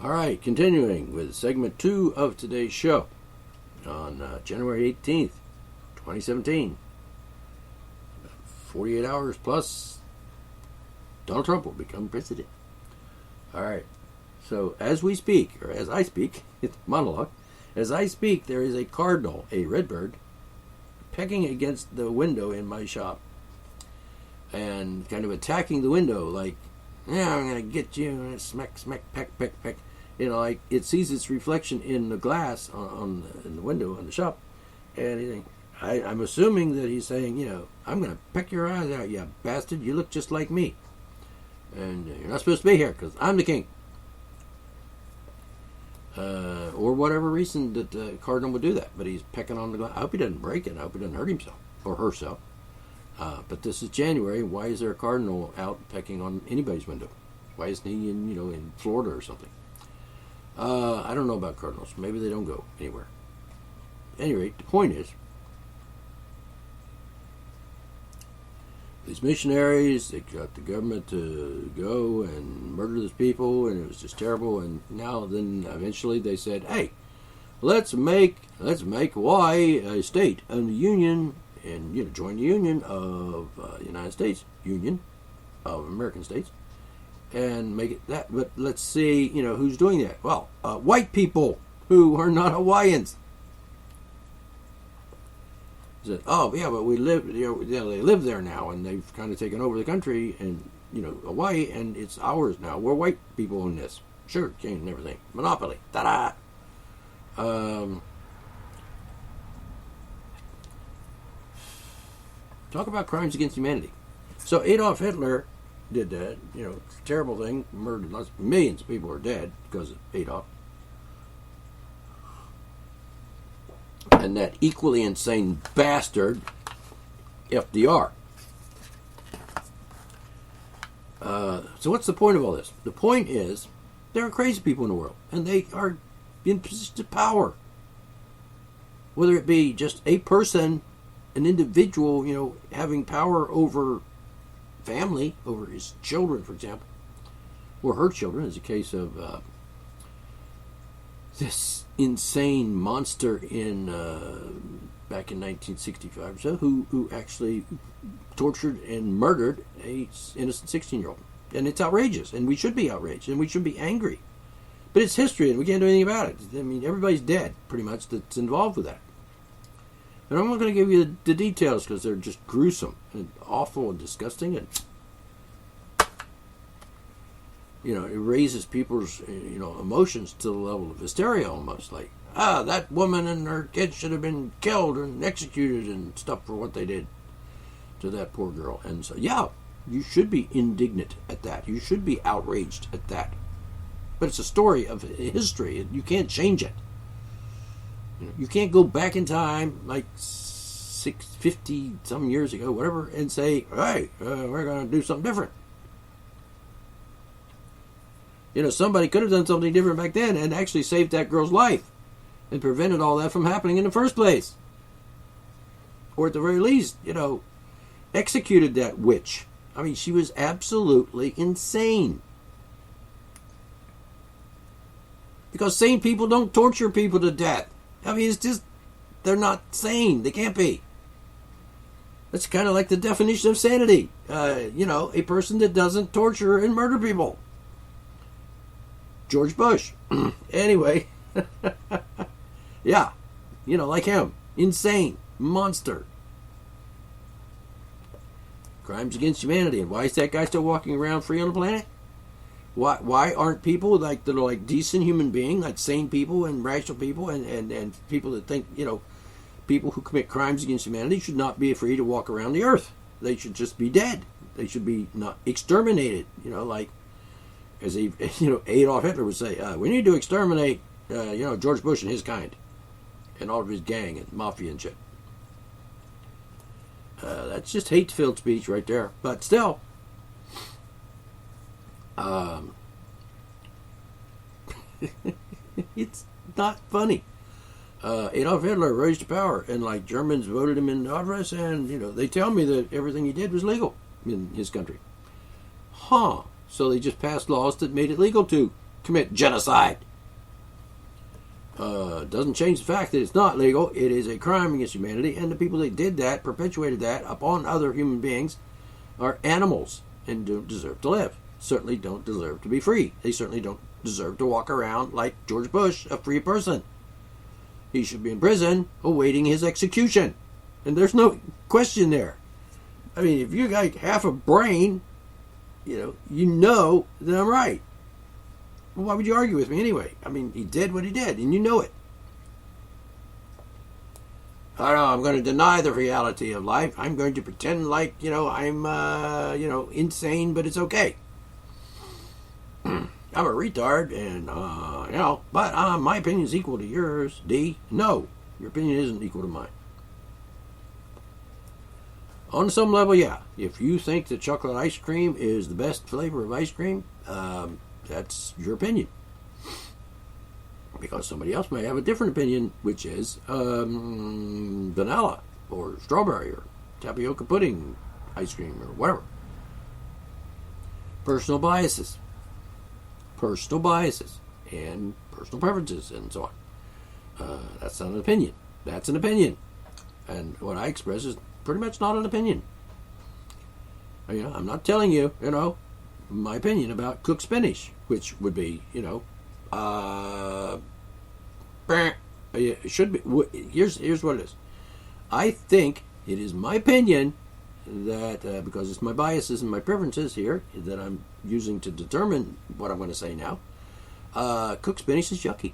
All right, continuing with segment 2 of today's show on January 18th, 2017. 48 hours plus Donald Trump will become president. All right, so as we speak, or as I speak, it's monologue. As I speak, there is a cardinal, a redbird, pecking against the window in my shop and kind of attacking the window like, yeah, I'm going to get you, and smack, smack, peck, peck, peck. You know, like it sees its reflection in the glass in the window on the shop, and I'm assuming that he's saying, you know, I'm going to peck your eyes out, you bastard. You look just like me, and you're not supposed to be here because I'm the king. Or whatever reason that the cardinal would do that, but he's pecking on the glass. I hope he doesn't break it. I hope he doesn't hurt himself or herself. But this is January. Why is there a cardinal out pecking on anybody's window? Why isn't he in Florida or something? I don't know about cardinals. Maybe they don't go anywhere. At any rate, the point is, these missionaries, they got the government to go and murder these people, and it was just terrible. And now, then, eventually, they said, "Hey, let's make Hawaii a state in the Union, and join the Union of the United States, Union of American States." And make it that, but let's see, who's doing that. Well, white people who are not Hawaiians. Said, oh yeah, but we live, they live there now, and they've kind of taken over the country, and Hawaii, and it's ours now. We're white people own this, sugar cane and everything, monopoly, ta-da. Talk about crimes against humanity. So Adolf Hitler did that, it's a terrible thing, murdered millions of people are dead because of Adolf. And that equally insane bastard, FDR. So what's the point of all this? The point is, there are crazy people in the world, and they are in positions of power. Whether it be just a person, an individual, having power over family, over his children, for example, or her children, as a case of this insane monster in back in 1965 or so, who actually tortured and murdered a innocent 16-year-old. And it's outrageous, and we should be outraged, and we should be angry. But it's history, and we can't do anything about it. I mean, everybody's dead, pretty much, that's involved with that. And I'm not going to give you the details because they're just gruesome and awful and disgusting, and it raises people's emotions to the level of hysteria almost. Like, that woman and her kids should have been killed and executed and stuff for what they did to that poor girl. And so, yeah, you should be indignant at that. You should be outraged at that. But it's a story of history. You can't change it. You can't go back in time like 50 some years ago, whatever, and say, hey, we're going to do something different. Somebody could have done something different back then and actually saved that girl's life and prevented all that from happening in the first place. Or at the very least, executed that witch. I mean, she was absolutely insane. Because sane people don't torture people to death. I mean, it's just, they're not sane. They can't be. That's kind of like the definition of sanity. A person that doesn't torture and murder people. George Bush. Anyway. Yeah. Like him. Insane. Monster. Crimes against humanity. And why is that guy still walking around free on the planet? Why aren't people that are like decent human beings, like sane people and rational people and people that think, people who commit crimes against humanity should not be free to walk around the earth. They should just be dead. They should be not exterminated, like as Adolf Hitler would say, we need to exterminate, George Bush and his kind and all of his gang and mafia and shit. That's just hate-filled speech right there. But still, it's not funny. Adolf Hitler rose to power, and Germans voted him in office, and they tell me that everything he did was legal in his country. So they just passed laws that made it legal to commit genocide. Doesn't change the fact that it's not legal. It is a crime against humanity, and the people that did that, perpetuated that upon other human beings, are animals and don't deserve to live. Certainly don't deserve to be free. They certainly don't deserve to walk around like George Bush, a free person. He should be in prison awaiting his execution. And there's no question there. I mean, if you got half a brain, you know that I'm right. Well, why would you argue with me anyway? I mean, he did what he did, and you know it. I don't know, I'm going to deny the reality of life. I'm going to pretend like, I'm, insane, but it's okay. I'm a retard, and, but my opinion is equal to yours, D. No, your opinion isn't equal to mine. On some level, yeah. If you think that chocolate ice cream is the best flavor of ice cream, that's your opinion. Because somebody else may have a different opinion, which is vanilla or strawberry or tapioca pudding ice cream or whatever. Personal biases and personal preferences and so on. That's not an opinion. That's an opinion. And what I express is pretty much not an opinion. I'm not telling you, my opinion about cooked spinach, which would be, it should be. Here's what it is. I think it is my opinion that because it's my biases and my preferences here that I'm using to determine what I'm going to say now. Cooked spinach is yucky.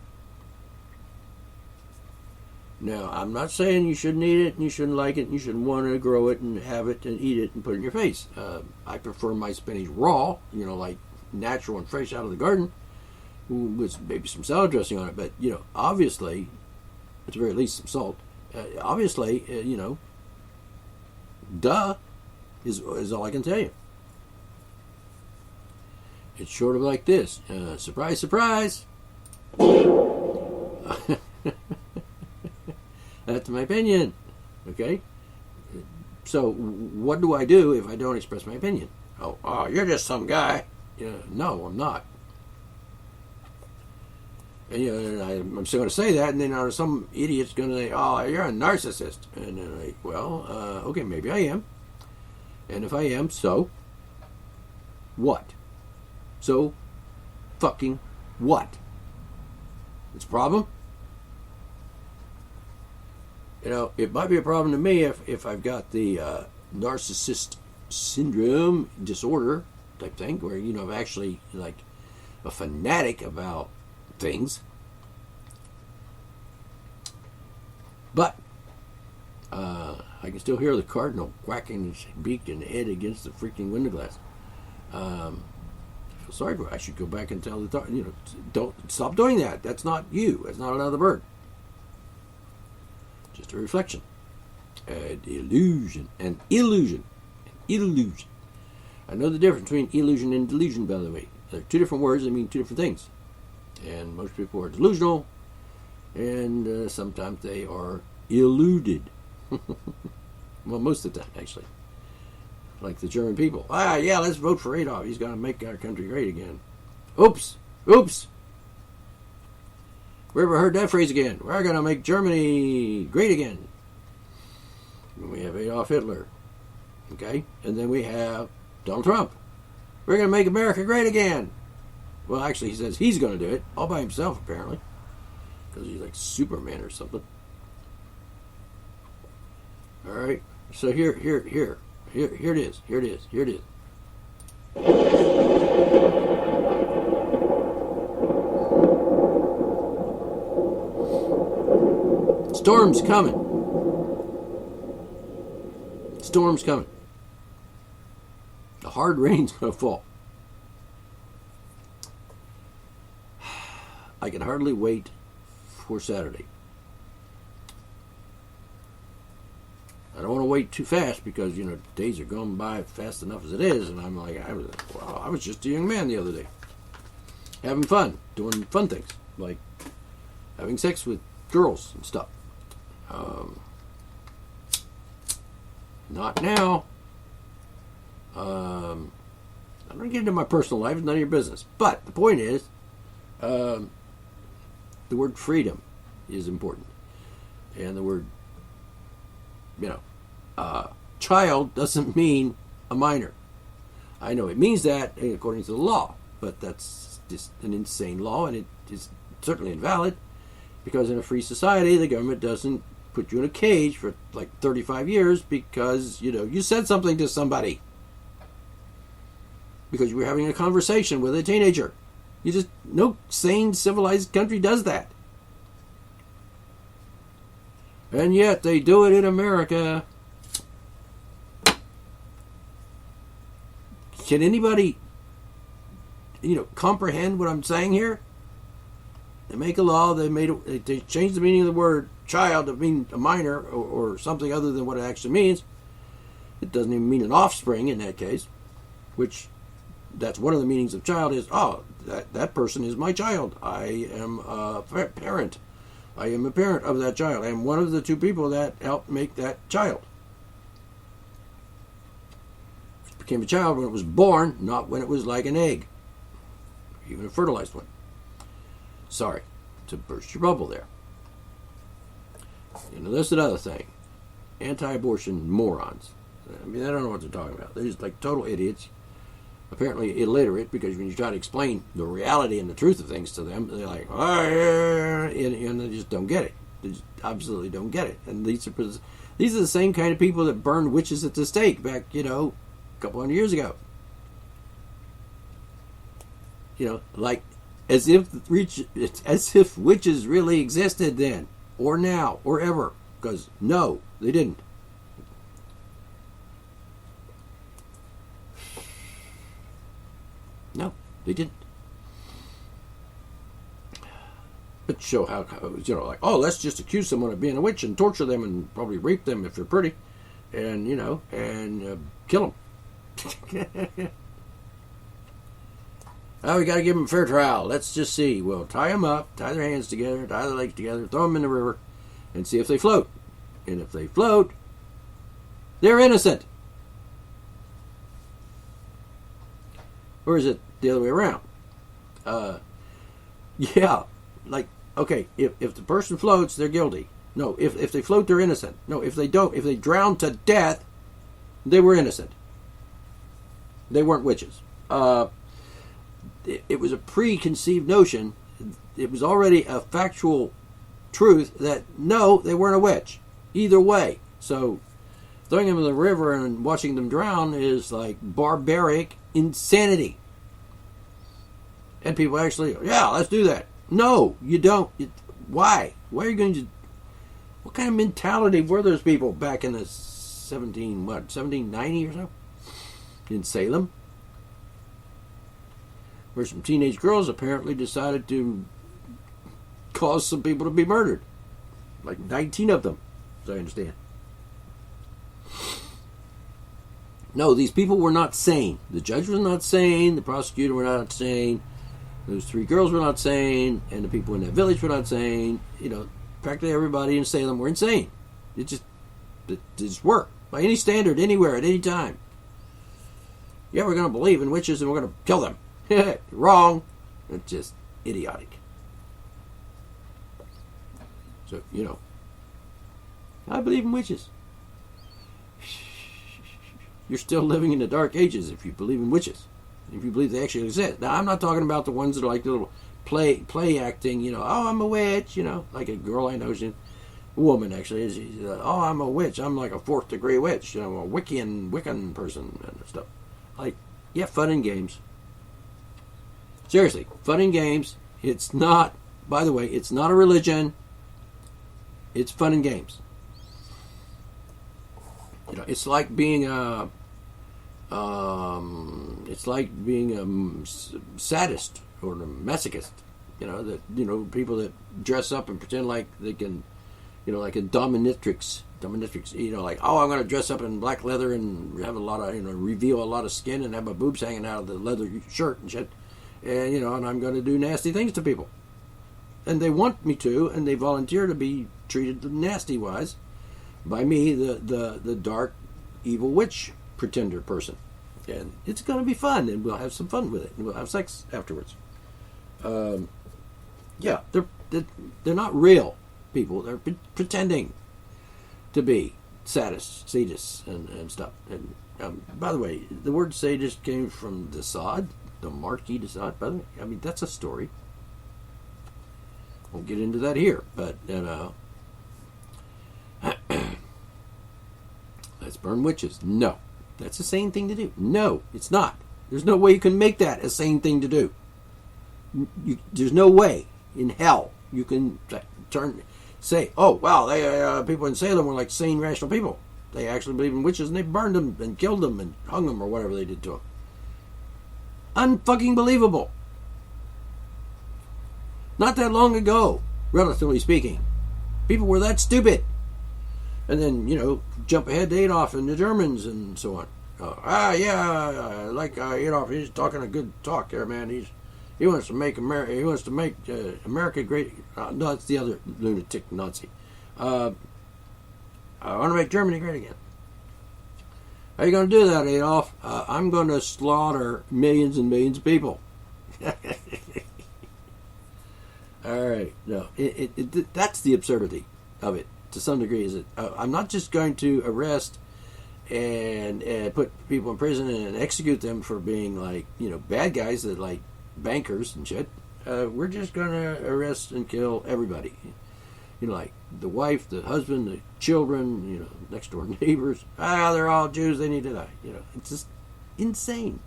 Now, I'm not saying you shouldn't eat it and you shouldn't like it and you shouldn't want to grow it and have it and eat it and put it in your face. I prefer my spinach raw, like natural and fresh out of the garden, with maybe some salad dressing on it. But, obviously, at the very least some salt, obviously, duh, is all I can tell you. It's sort of like this. Surprise, surprise. That's my opinion. Okay? So, what do I do if I don't express my opinion? Oh, you're just some guy. No, I'm not. And I'm still going to say that, and then some idiot's going to say, oh, you're a narcissist. And then okay, maybe I am. And if I am, so what? So fucking what? It's a problem? It might be a problem to me if I've got the narcissist syndrome disorder type thing, where, I'm actually like a fanatic about things. But I can still hear the cardinal whacking his beak and head against the freaking window glass. I feel sorry for it. I should go back and tell the don't stop doing that. That's not you. That's not another bird. Just a reflection. An illusion. An illusion. An illusion. I know the difference between illusion and delusion, by the way. They're two different words that mean two different things. And most people are delusional, and sometimes they are illuded. Well, most of the time, actually. Like the German people. Yeah, let's vote for Adolf. He's going to make our country great again. Oops. We ever heard that phrase again? We're going to make Germany great again. And we have Adolf Hitler. Okay? And then we have Donald Trump. We're going to make America great again. Well, actually, he says he's going to do it. All by himself, apparently. Because he's like Superman or something. All right. So here it is. Here it is. Storm's coming. The hard rain's going to fall. I can hardly wait for Saturday. I don't want to wait too fast because, days are going by fast enough as it is. And I'm like, I was just a young man the other day. Having fun. Doing fun things. Like having sex with girls and stuff. Not now. I'm not getting into my personal life. It's none of your business. But the point is, The word freedom is important. And the word, child doesn't mean a minor. I know it means that according to the law, but that's just an insane law, and it is certainly invalid, because in a free society, the government doesn't put you in a cage for like 35 years because, you said something to somebody. Because you were having a conversation with a teenager. No sane, civilized country does that. And yet they do it in America. Can anybody, comprehend what I'm saying here? They make a law. They change the meaning of the word child to mean a minor or something other than what it actually means. It doesn't even mean an offspring in that case, which that's one of the meanings of child is, that person is my child. I am a parent. I am a parent of that child. I am one of the two people that helped make that child. It became a child when it was born, not when it was like an egg, even a fertilized one. Sorry to burst your bubble there. That's another thing. Anti-abortion morons. I don't know what they're talking about. They're just like total idiots. Apparently illiterate, because when you try to explain the reality and the truth of things to them, they're like, and they just don't get it. They just absolutely don't get it. And these are the same kind of people that burned witches at the stake back, a couple hundred years ago. Like as if witches really existed then, or now, or ever. Because no, they didn't. No, they didn't. But show how, let's just accuse someone of being a witch and torture them and probably rape them if they're pretty, and kill them. Oh, we got to give them a fair trial. Let's just see. We'll tie them up, tie their hands together, tie their legs together, throw them in the river, and see if they float. And if they float, they're innocent. Or is it the other way around? Okay, if the person floats, they're guilty. No, if they float, they're innocent. No, if they drown to death, they were innocent. They weren't witches. It was a preconceived notion. It was already a factual truth that no, they weren't a witch. Either way. So throwing them in the river and watching them drown is like barbaric insanity. And people actually, let's do that. No, you don't. Why? Why are you going to? What kind of mentality were those people back in the 1790 or so? In Salem? Where some teenage girls apparently decided to cause some people to be murdered. Like 19 of them, as I understand. No, these people were not sane. The judge was not sane. The prosecutor were not sane. Those 3 girls were not sane. And the people in that village were not sane. Practically everybody in Salem were insane. It just worked. By any standard, anywhere, at any time. Yeah, we're going to believe in witches and we're going to kill them. Wrong. It's just idiotic. So, I believe in witches. You're still living in the dark ages if you believe in witches. If you believe they actually exist. Now, I'm not talking about the ones that are like little play acting, I'm a witch, like a girl I know, a woman actually, she's, I'm a witch, I'm like a 4th degree witch, a Wiccan person and stuff. Like, yeah, fun and games. Seriously, fun and games. It's not, by the way, it's not a religion. It's fun and games. It's like being a sadist or a masochist. People that dress up and pretend like they can, like a dominatrix. I'm going to dress up in black leather and have a lot of, reveal a lot of skin and have my boobs hanging out of the leather shirt and shit. And, and I'm going to do nasty things to people. And they want me to, and they volunteer to be treated nasty-wise by me, the dark, evil witch pretender person. And it's going to be fun, and we'll have some fun with it, and we'll have sex afterwards. yeah, they're not real people. They're pretending to be sadists and stuff. And by the way, the word sadist came from the Assad, the Marquis de Sade. By the way, I mean that's a story. Won't get into that here, but let's burn witches. No, that's a sane thing to do. No, it's not. There's no way you can make that a sane thing to do. There's no way in hell you can say, oh, wow, they people in Salem were like sane, rational people. They actually believed in witches and they burned them and killed them and hung them or whatever they did to them. Unfucking believable. Not that long ago, relatively speaking, people were that stupid. And then, jump ahead to Adolf and the Germans and so on. Adolf, he's talking a good talk there, man. He wants to make America. He wants to make America great. No, it's the other lunatic Nazi. I want to make Germany great again. How are you going to do that, Adolf? I'm going to slaughter millions and millions of people. All right, no, that's the absurdity of it to some degree. Is it? I'm not just going to arrest and put people in prison and execute them for being like bad guys that like bankers and shit. We're just going to arrest and kill everybody. Like the wife, the husband, the children, next door neighbors. They're all Jews. They need to die. It's just insane.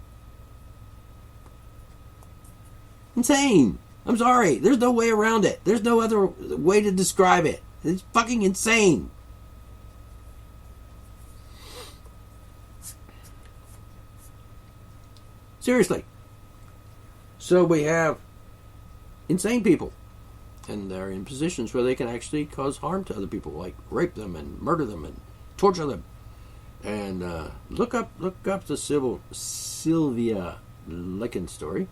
Insane. I'm sorry. There's no way around it. There's no other way to describe it. It's fucking insane. Seriously. So we have insane people. And they're in positions where they can actually cause harm to other people, like rape them and murder them and torture them. And look up the Sylvia Licken story.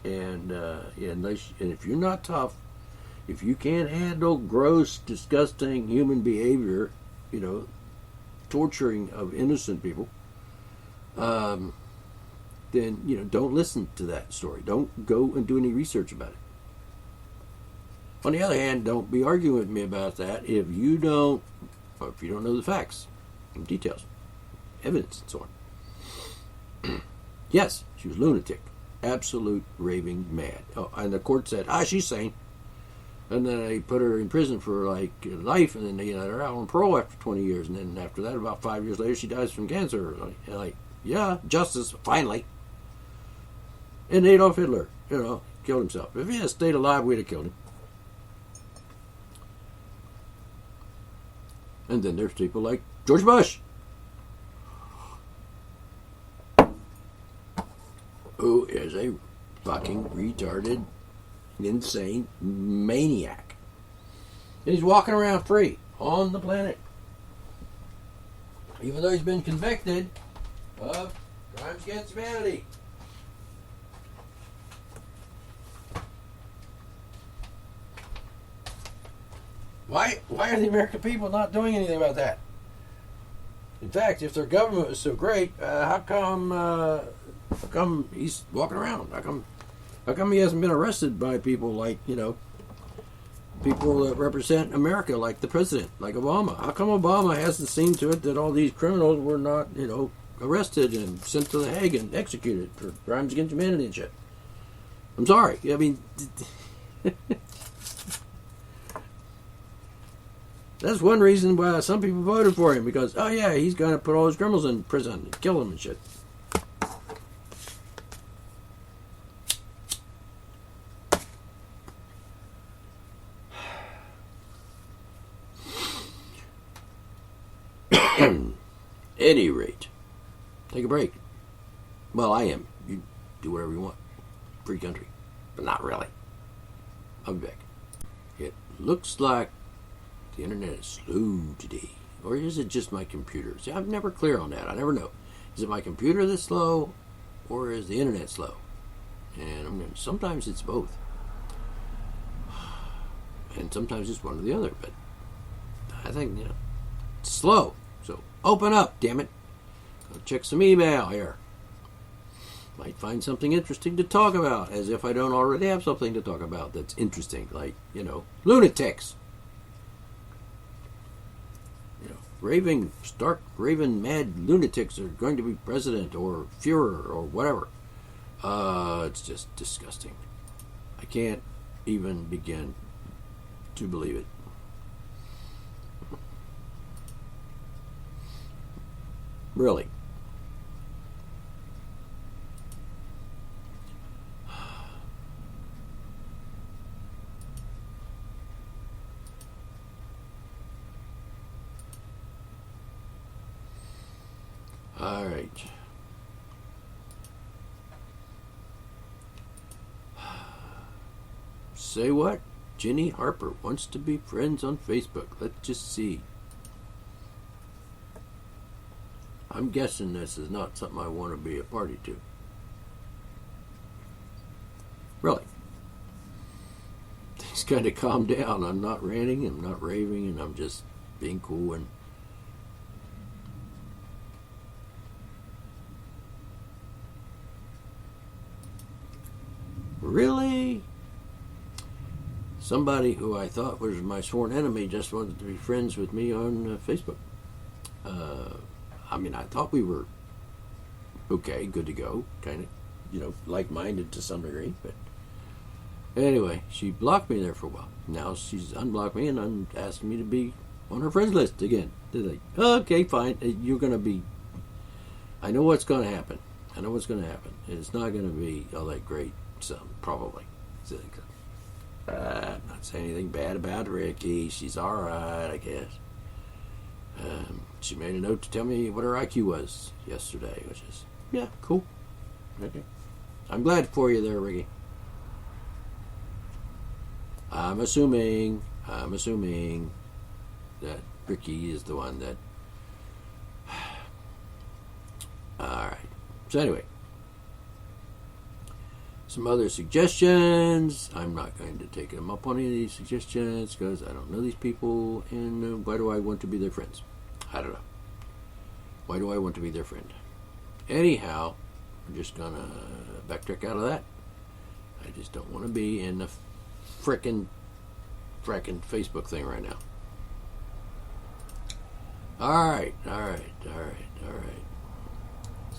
And if you're not tough, if you can't handle gross, disgusting human behavior, torturing of innocent people, then don't listen to that story. Don't go and do any research about it. On the other hand, don't be arguing with me about that if you don't know the facts, and details, evidence, and so on. Yes, she was lunatic, absolute raving mad. Oh, and the court said, she's sane. And then they put her in prison for like life, and then they let her out on parole after 20 years. And then after that, about 5 years later, she dies from cancer. Yeah, justice, finally. And Adolf Hitler, killed himself. If he had stayed alive, we'd have killed him. And then there's people like George Bush, who is a fucking retarded, insane maniac. And he's walking around free on the planet. Even though he's been convicted of crimes against humanity. Why are the American people not doing anything about that? In fact, if their government was so great, how come he's walking around? How come he hasn't been arrested by people like, people that represent America, like the president, like Obama? How come Obama hasn't seen to it that all these criminals were not, arrested and sent to The Hague and executed for crimes against humanity and shit? I'm sorry. I mean... That's one reason why some people voted for him, because, he's going to put all his criminals in prison and kill them and shit. Any rate, take a break. Well, I am. You do whatever you want. Free country. But not really. I'll be back. It looks like the internet is slow today. Or is it just my computer? See, I'm never clear on that. I never know. Is it my computer that's slow, or is the internet slow? And sometimes it's both. And sometimes it's one or the other. But I think, it's slow. So open up, damn it. Go check some email here. might find something interesting to talk about, as if I don't already have something to talk about that's interesting, like, lunatics. Raving, stark, raving, mad lunatics are going to be president or Fuhrer or whatever. It's just disgusting. I can't even begin to believe it. Really. All right. Say what? Ginny Harper wants to be friends on Facebook. Let's just see. I'm guessing this is not something I want to be a party to. Really. Things kind of calm down. I'm not ranting, I'm not raving, and I'm just being cool and really? Somebody who I thought was my sworn enemy just wanted to be friends with me on Facebook. I thought we were okay, good to go, kind of, like-minded to some degree. But anyway, she blocked me there for a while. Now she's unblocked me and asking me to be on her friends list again. They're like, okay, fine, you're going to be... I know what's going to happen. It's not going to be all that great. Probably. I'm not saying anything bad about Ricky. She's alright, I guess. She made a note to tell me what her IQ was yesterday, which is, yeah, cool. Okay. I'm glad for you there, Ricky. I'm assuming that Ricky is the one that... Alright. So anyway. Some other suggestions. I'm not going to take them up on any of these suggestions because I don't know these people, and why do I want to be their friends? I don't know. Why do I want to be their friend? Anyhow, we're just going to backtrack out of that. I just don't want to be in the frickin' Facebook thing right now. Alright.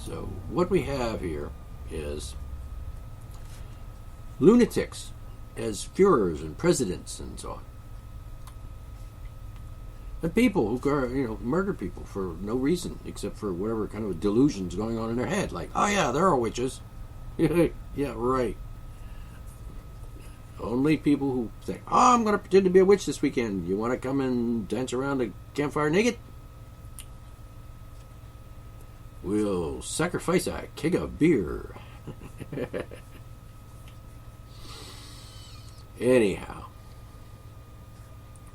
So, what we have here is lunatics as Führers and presidents and so on. And people who murder people for no reason except for whatever kind of delusions going on in their head. Like, oh yeah, there are witches. Yeah, right. Only people who think, oh, I'm going to pretend to be a witch this weekend. You want to come and dance around a campfire naked? We'll sacrifice a keg of beer. Anyhow,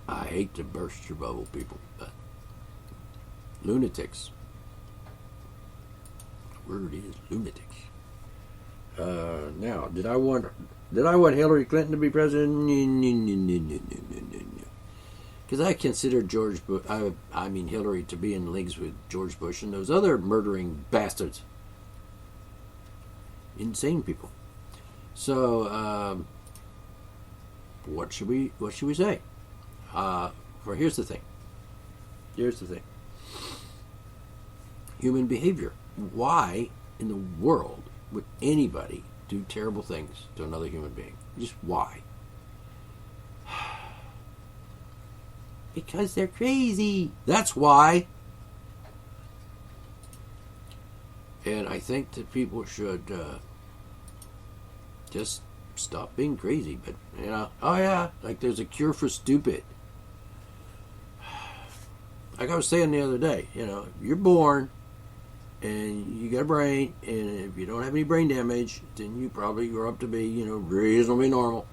I hate to burst your bubble, people, but lunatics. The word is lunatics. Now, did I want Hillary Clinton to be president? No. Because I consider Hillary to be in leagues with George Bush and those other murdering bastards. Insane people. So, what should we say? Here's the thing. Human behavior. Why in the world would anybody do terrible things to another human being? Just why? Because they're crazy. That's why. And I think that people should just stop being crazy. But, oh yeah, like there's a cure for stupid. Like I was saying the other day, you're born and you got a brain, and if you don't have any brain damage, then you probably grow up to be, reasonably normal.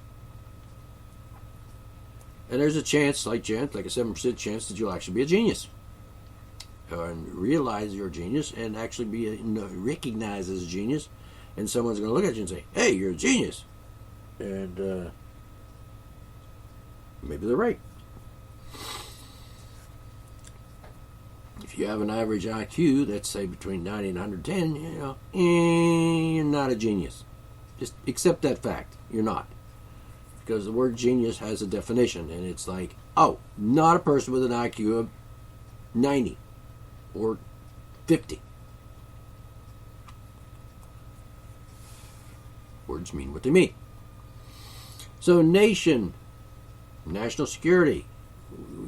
And there's a chance, like a 7% chance that you'll actually be a genius. And realize you're a genius and actually be recognized as a genius. And someone's going to look at you and say, hey, you're a genius. And maybe they're right. If if you have an average IQ that's, say, between 90 and 110, you're not a genius. Just accept that fact. You're not. Because the word genius has a definition, and it's like, oh, not a person with an IQ of 90 or 50. Words mean what they mean. So national security.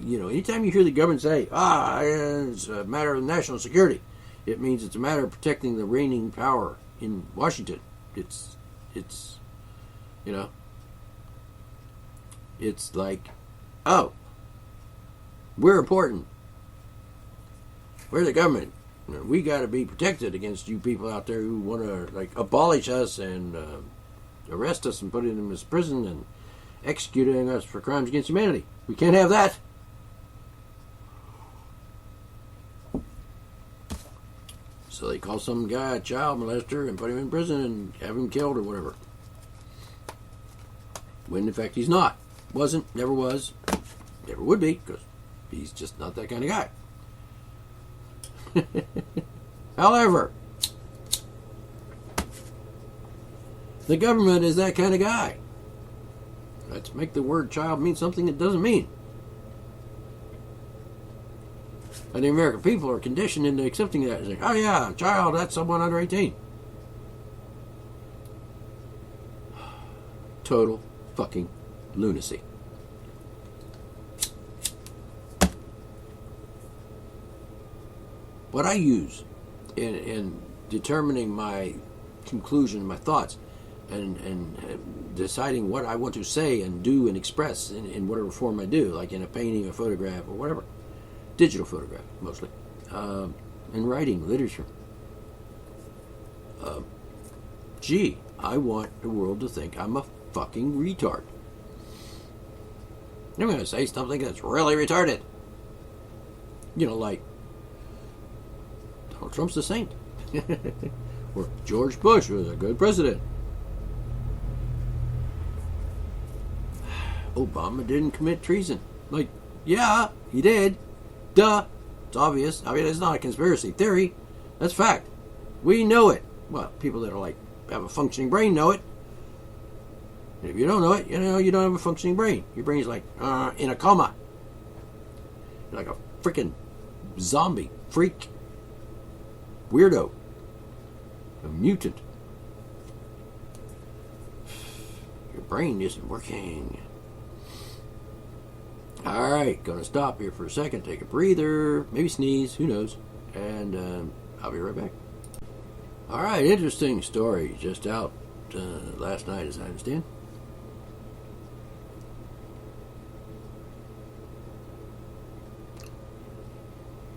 Anytime you hear the government say, it's a matter of national security, it means it's a matter of protecting the reigning power in Washington. It's like, oh, we're important. We're the government. We got to be protected against you people out there who want to abolish us and arrest us and put us in prison and executing us for crimes against humanity. We can't have that. So they call some guy a child molester and put him in prison and have him killed or whatever. When in fact he's not. Wasn't, never was, never would be, because he's just not that kind of guy. However, the government is that kind of guy. Let's make the word child mean something it doesn't mean. And the American people are conditioned into accepting that. It's like, oh yeah, child, that's someone under 18. Total fucking lunacy. What I use in determining my conclusion, my thoughts, and deciding what I want to say and do and express in whatever form I do, like in a painting or photograph or whatever, digital photograph mostly, and writing, literature. I want the world to think I'm a fucking retard. I'm going to say something that's really retarded. Like Donald Trump's a saint. Or George Bush was a good president. Obama didn't commit treason. Like, yeah, he did. Duh. It's obvious. I mean, it's not a conspiracy theory. That's fact. We know it. Well, people that are have a functioning brain know it. And if you don't know it, you don't have a functioning brain. Your brain's in a coma. You're like a freaking zombie, freak, weirdo, a mutant. Your brain isn't working. Alright, gonna stop here for a second, take a breather, maybe sneeze, who knows, and I'll be right back. Alright, interesting story, just out last night as I understand.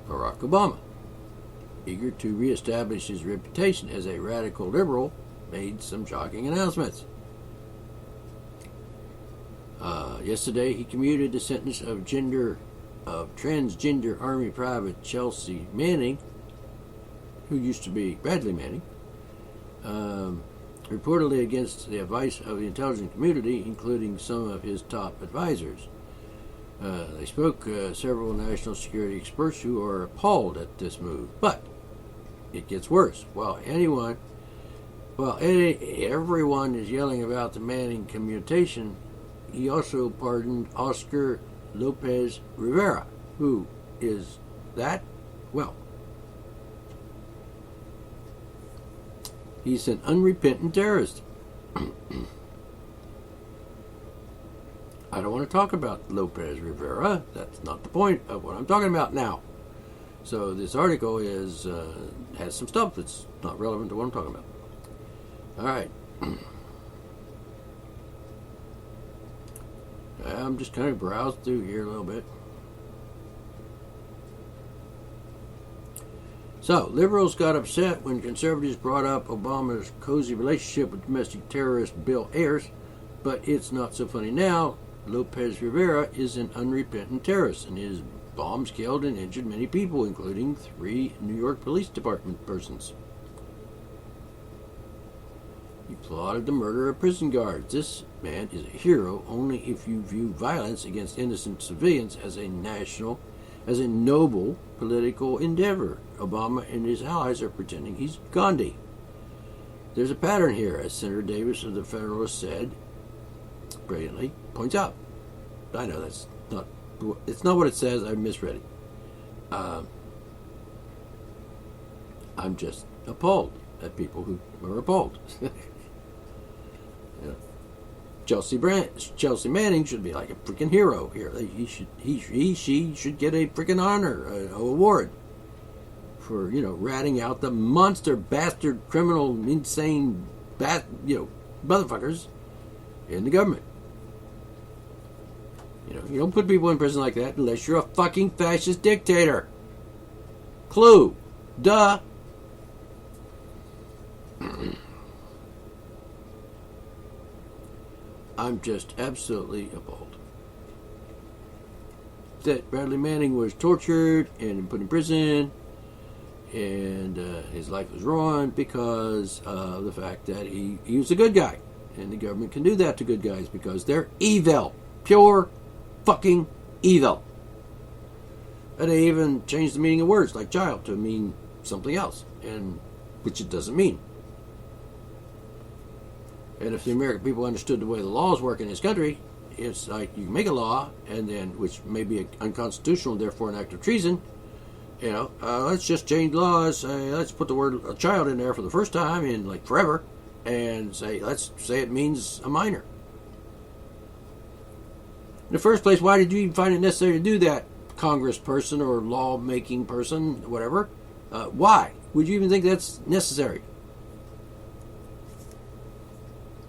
Barack Obama, eager to reestablish his reputation as a radical liberal, made some shocking announcements. Yesterday, he commuted the sentence of transgender Army Private Chelsea Manning, who used to be Bradley Manning, reportedly against the advice of the intelligence community, including some of his top advisors. They spoke several national security experts who are appalled at this move. But it gets worse. Everyone is yelling about the Manning commutation, he also pardoned Oscar Lopez Rivera. Who is that? Well, he's an unrepentant terrorist. I don't want to talk about Lopez Rivera. That's not the point of what I'm talking about now. So this article has some stuff that's not relevant to what I'm talking about. All right. I'm just kind of browsed through here a little bit. So, liberals got upset when conservatives brought up Obama's cozy relationship with domestic terrorist Bill Ayers, but it's not so funny now. Lopez Rivera is an unrepentant terrorist, and his bombs killed and injured many people, including 3 New York Police Department persons. He plotted the murder of prison guards. This man is a hero only if you view violence against innocent civilians as as a noble political endeavor. Obama and his allies are pretending he's Gandhi. There's a pattern here, as Senator Davis of the Federalist said, brilliantly points out. I know it's not what it says. I misread it. I'm just appalled at people who are appalled. Yeah. Chelsea Manning should be like a freaking hero here. She should get a freaking honor, an award for ratting out the monster, bastard, criminal, insane, motherfuckers in the government. You don't put people in prison like that unless you're a fucking fascist dictator. Clue. Duh. I'm just absolutely appalled that Bradley Manning was tortured and put in prison, and his life was ruined because of the fact that he was a good guy, and the government can do that to good guys because they're evil, pure fucking evil. And they even changed the meaning of words like child to mean something else, and which it doesn't mean. And if the American people understood the way the laws work in this country, it's like you make a law, and then which may be unconstitutional, and therefore an act of treason. Let's just change laws. Let's put the word a child in there for the first time in like forever, and let's say it means a minor. In the first place, why did you even find it necessary to do that, congressperson or law-making person, whatever? Why would you even think that's necessary?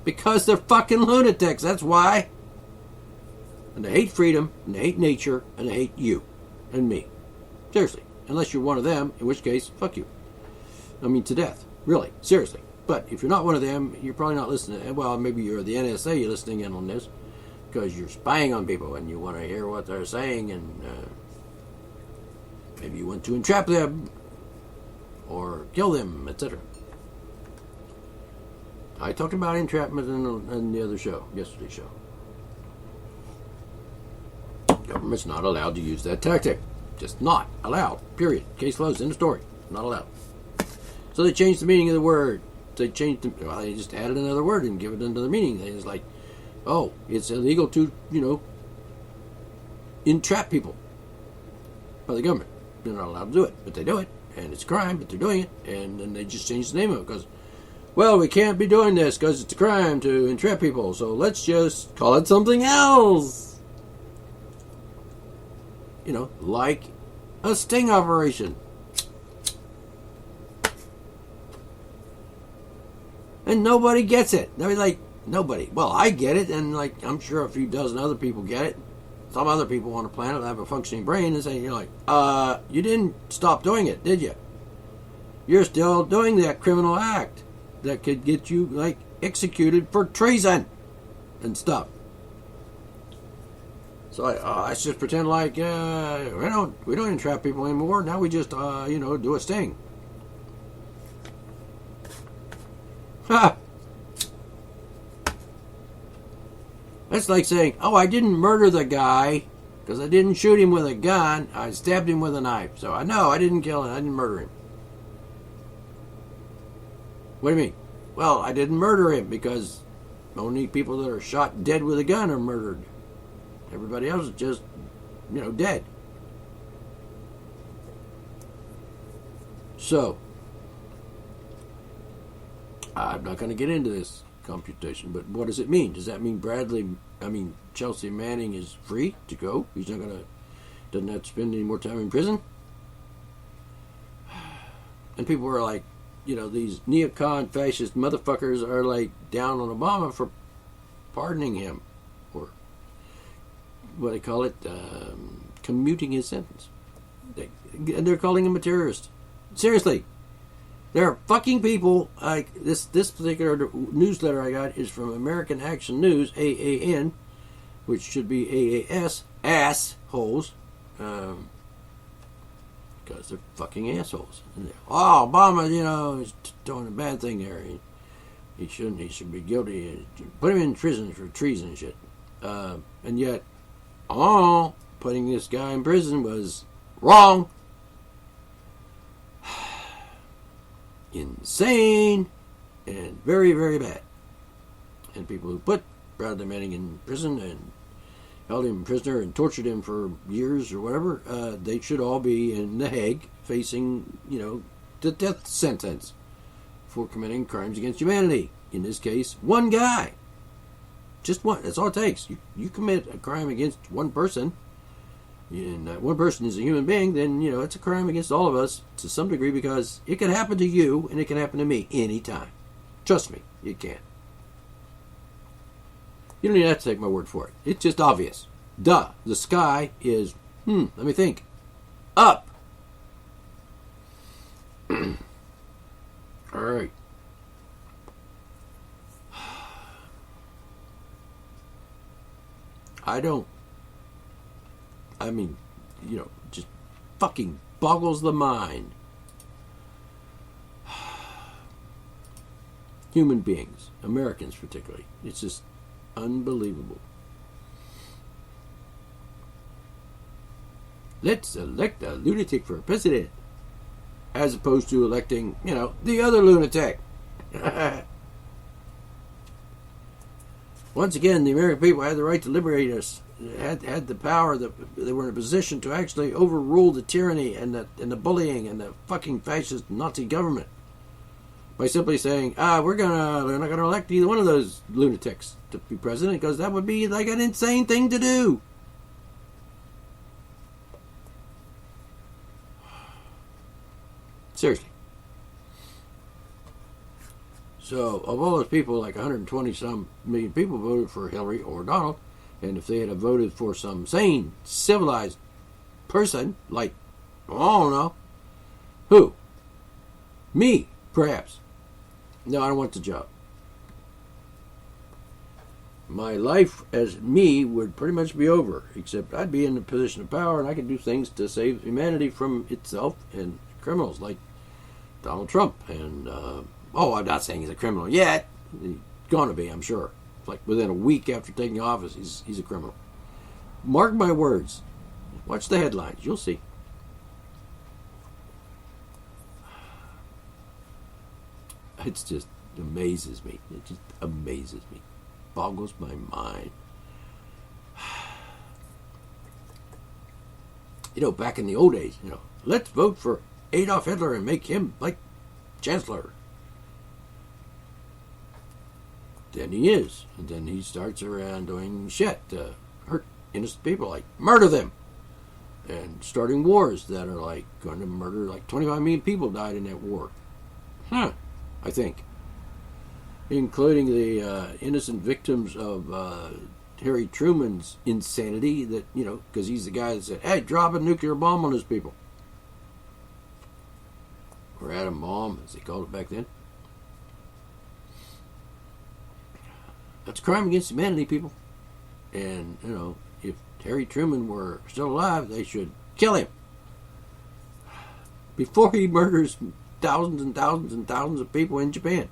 Because they're fucking lunatics, that's why. And they hate freedom, and they hate nature, and they hate you and me. Seriously. Unless you're one of them, in which case, fuck you. I mean, to death. Really. Seriously. But if you're not one of them, you're probably not listening. Well, maybe you're the NSA, you're listening in on this, because you're spying on people, and you want to hear what they're saying, and maybe you want to entrap them, or kill them, etc. I talked about entrapment in the other show, yesterday's show. Government's not allowed to use that tactic. Just not allowed. Period. Case closed. End of story. Not allowed. So they changed the meaning of the word. They just added another word and give it another meaning. They just like, oh, it's illegal to, entrap people by the government. They're not allowed to do it, but they do it. And it's a crime, but they're doing it. And then they just changed the name of it because, well, we can't be doing this because it's a crime to entrap people, so let's just call it something else. Like a sting operation. And nobody gets it. I mean, nobody. Well, I get it, and I'm sure a few dozen other people get it. Some other people on the planet have a functioning brain and say, you didn't stop doing it, did you? You're still doing that criminal act that could get you executed for treason and stuff. So let's just pretend we don't entrap people anymore. Now we just do a sting. Ha! That's like saying, oh, I didn't murder the guy because I didn't shoot him with a gun. I stabbed him with a knife. So I know I didn't kill him. I didn't murder him. What do you mean? Well, I didn't murder him because only people that are shot dead with a gun are murdered. Everybody else is just, dead. So, I'm not going to get into this computation, but what does it mean? Does that mean Chelsea Manning is free to go? Doesn't have to spend any more time in prison? And people are like, these neocon fascist motherfuckers are down on Obama for pardoning him, or what they call it, commuting his sentence. They're calling him a terrorist. Seriously, there are fucking people like this. This particular newsletter I got is from American Action News, AAN, which should be AAS, assholes, because they're fucking assholes. And Obama, is doing a bad thing there. He shouldn't. He should be guilty. Put him in prison for treason and shit. And yet, putting this guy in prison was Wrong. Insane and very, very bad. And people who put Bradley Manning in prison and held him prisoner and tortured him for years or whatever, they should all be in The Hague facing, the death sentence for committing crimes against humanity. In this case, one guy. Just one. That's all it takes. You commit a crime against one person, and that one person is a human being, then, it's a crime against all of us to some degree, because it can happen to you and it can happen to me anytime. Trust me, it can. You don't even have to take my word for it. It's just obvious. Duh. The sky is, let me think, up. All right. Just fucking boggles the mind. Human beings, Americans particularly. It's just unbelievable. Let's elect a lunatic for president, as opposed to electing, the other lunatic. Once again, the American people had the right to liberate us. Had the power, that they were in a position to actually overrule the tyranny and the bullying and the fucking fascist Nazi government by simply saying, we're not gonna elect either one of those lunatics to be president, because that would be like an insane thing to do. Seriously. So, of all those people, like 120 some million people voted for Hillary or Donald, and if they had voted for some sane, civilized person, like, I don't know, who? Me, perhaps. No, I don't want the job. My life as me would pretty much be over, except I'd be in a position of power and I could do things to save humanity from itself and criminals like Donald Trump. And, I'm not saying he's a criminal yet. He's going to be, I'm sure. Like within a week after taking office, he's a criminal. Mark my words. Watch the headlines. You'll see. It just amazes me. It just amazes me. Boggles my mind. Back in the old days, let's vote for Adolf Hitler and make him, like, chancellor. Then he is. And then he starts around doing shit to hurt innocent people, like murder them. And starting wars that are like going to murder, like 25 million people died in that war. I think. Including the innocent victims of Harry Truman's insanity that, because he's the guy that said, hey, drop a nuclear bomb on those people. Or atom bomb, as they called it back then. That's a crime against humanity, people. And, if Harry Truman were still alive, they should kill him. Before he murders thousands and thousands and thousands of people in Japan.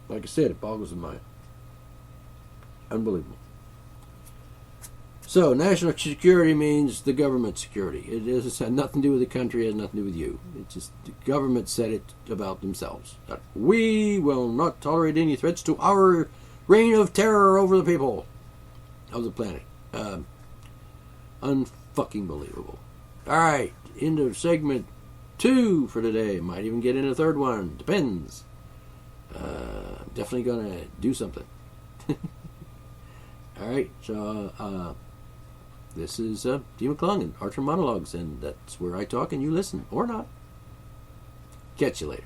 Like I said, it boggles the mind. Unbelievable. So, national security means the government security. It has nothing to do with the country, it has nothing to do with you. It's just the government said it about themselves. We will not tolerate any threats to our reign of terror over the people of the planet. Unfucking believable. Alright, end of segment 2 for today. Might even get in a third one. Depends. I'm definitely going to do something. Alright, so this is D. McClung and Archer Monologues, and that's where I talk and you listen, or not. Catch you later.